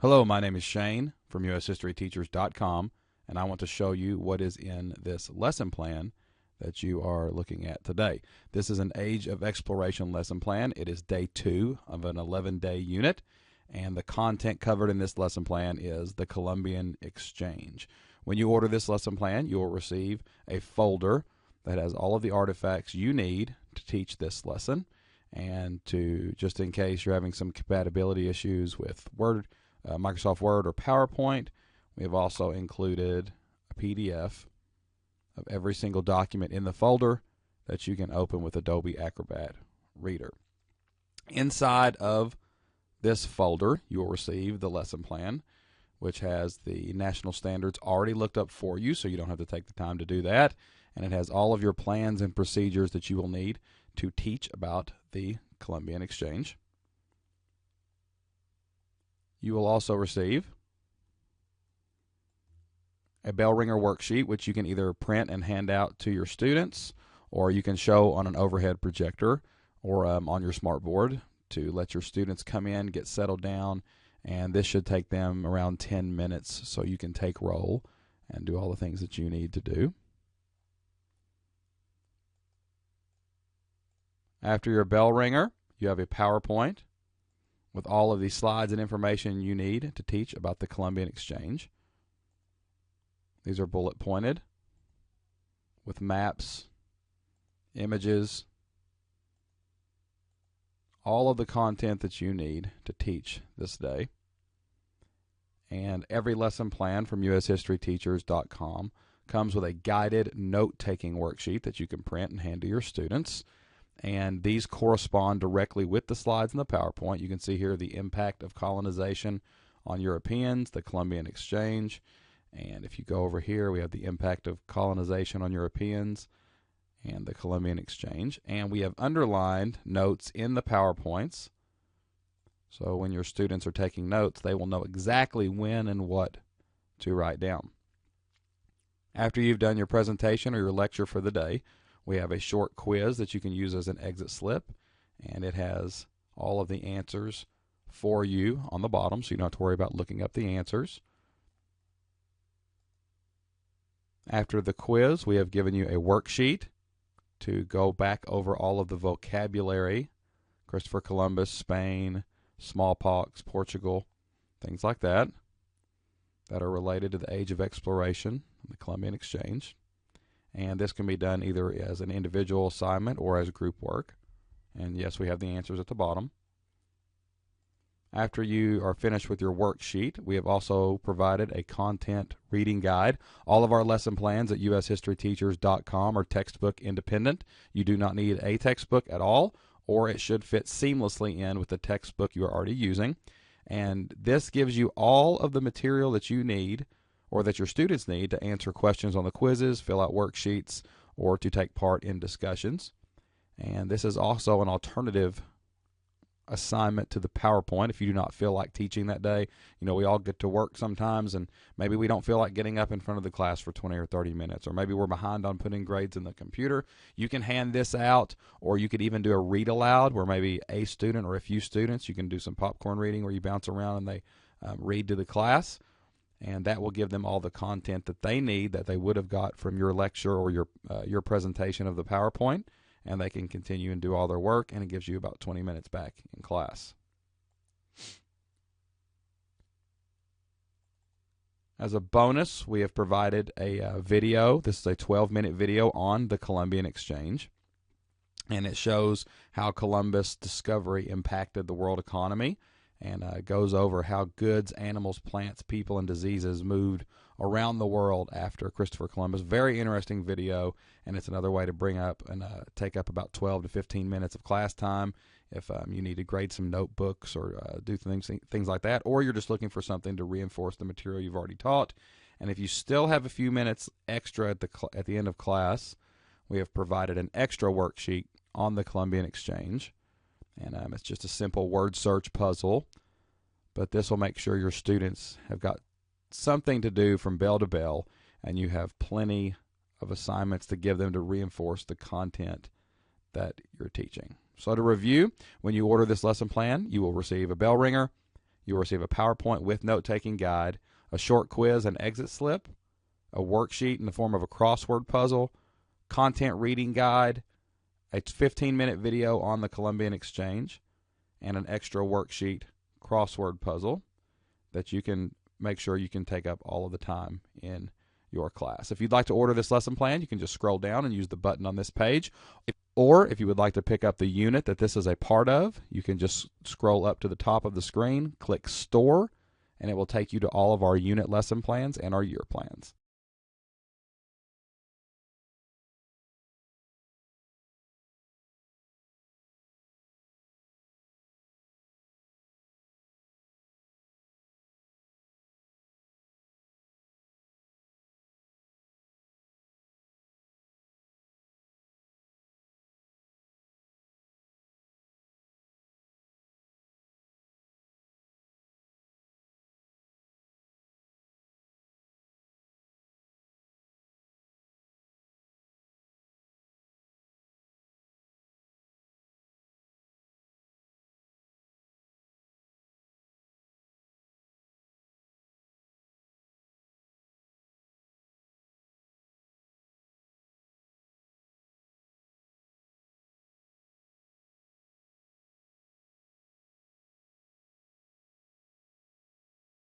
Hello, my name is Shane from USHistoryTeachers.com, and I want to show you what is in this lesson plan that you are looking at today. This is an Age of Exploration lesson plan. It is day 2 of an 11-day unit, and the content covered in this lesson plan is the Columbian Exchange. When you order this lesson plan, you will receive a folder that has all of the artifacts you need to teach this lesson, and to just in case you're having some compatibility issues with Microsoft Word or PowerPoint, we have also included a PDF of every single document in the folder that you can open with Adobe Acrobat Reader. Inside of this folder, you will receive the lesson plan, which has the national standards already looked up for you, so you don't have to take the time to do that. And it has all of your plans and procedures that you will need to teach about the Columbian Exchange. You will also receive a bell ringer worksheet, which you can either print and hand out to your students, or you can show on an overhead projector or on your smartboard to let your students come in, get settled down, and this should take them around 10 minutes so you can take roll and do all the things that you need to do. After your bell ringer, you have a PowerPoint with all of the slides and information you need to teach about the Columbian Exchange. These are bullet pointed with maps, images, all of the content that you need to teach this day. And every lesson plan from USHistoryTeachers.com comes with a guided note-taking worksheet that you can print and hand to your students. And these correspond directly with the slides in the PowerPoint. You can see here the impact of colonization on Europeans, the Columbian Exchange. And if you go over here, we have the impact of colonization on Europeans and the Columbian Exchange. And we have underlined notes in the PowerPoints. So when your students are taking notes, they will know exactly when and what to write down. After you've done your presentation or your lecture for the day, we have a short quiz that you can use as an exit slip, and it has all of the answers for you on the bottom, so you don't have to worry about looking up the answers. After the quiz, we have given you a worksheet to go back over all of the vocabulary: Christopher Columbus, Spain, smallpox, Portugal, things like that are related to the Age of Exploration and the Columbian Exchange. And this can be done either as an individual assignment or as group work. And yes, we have the answers at the bottom. After you are finished with your worksheet, we have also provided a content reading guide. All of our lesson plans at USHistoryTeachers.com are textbook independent. You do not need a textbook at all, or it should fit seamlessly in with the textbook you are already using. And this gives you all of the material that you need, or that your students need, to answer questions on the quizzes, fill out worksheets, or to take part in discussions. And this is also an alternative assignment to the PowerPoint if you do not feel like teaching that day. You know, we all get to work sometimes, and maybe we don't feel like getting up in front of the class for 20 or 30 minutes, or maybe we're behind on putting grades in the computer. You can hand this out, or you could even do a read aloud where maybe a student or a few students, you can do some popcorn reading where you bounce around and they read to the class. And that will give them all the content that they need that they would have got from your lecture or your presentation of the PowerPoint, and they can continue and do all their work, and it gives you about 20 minutes back in class. As a bonus, we have provided a video. This is a 12-minute video on the Columbian Exchange, and it shows how Columbus' discovery impacted the world economy, and goes over how goods, animals, plants, people, and diseases moved around the world after Christopher Columbus. Very interesting video, and it's another way to bring up and take up about 12 to 15 minutes of class time if you need to grade some notebooks or do things like that, or you're just looking for something to reinforce the material you've already taught. And if you still have a few minutes extra at the end of class, we have provided an extra worksheet on the Columbian Exchange. And it's just a simple word search puzzle, but this will make sure your students have got something to do from bell to bell, and you have plenty of assignments to give them to reinforce the content that you're teaching. So to review, when you order this lesson plan, you will receive a bell ringer, You will receive a PowerPoint with note-taking guide, a short quiz and exit slip, a worksheet in the form of a crossword puzzle, content reading guide, a 15-minute video on the Columbian Exchange, and an extra worksheet crossword puzzle that you can make sure you can take up all of the time in your class. If you'd like to order this lesson plan, you can just scroll down and use the button on this page. Or if you would like to pick up the unit that this is a part of, you can just scroll up to the top of the screen, click Store, and it will take you to all of our unit lesson plans and our year plans.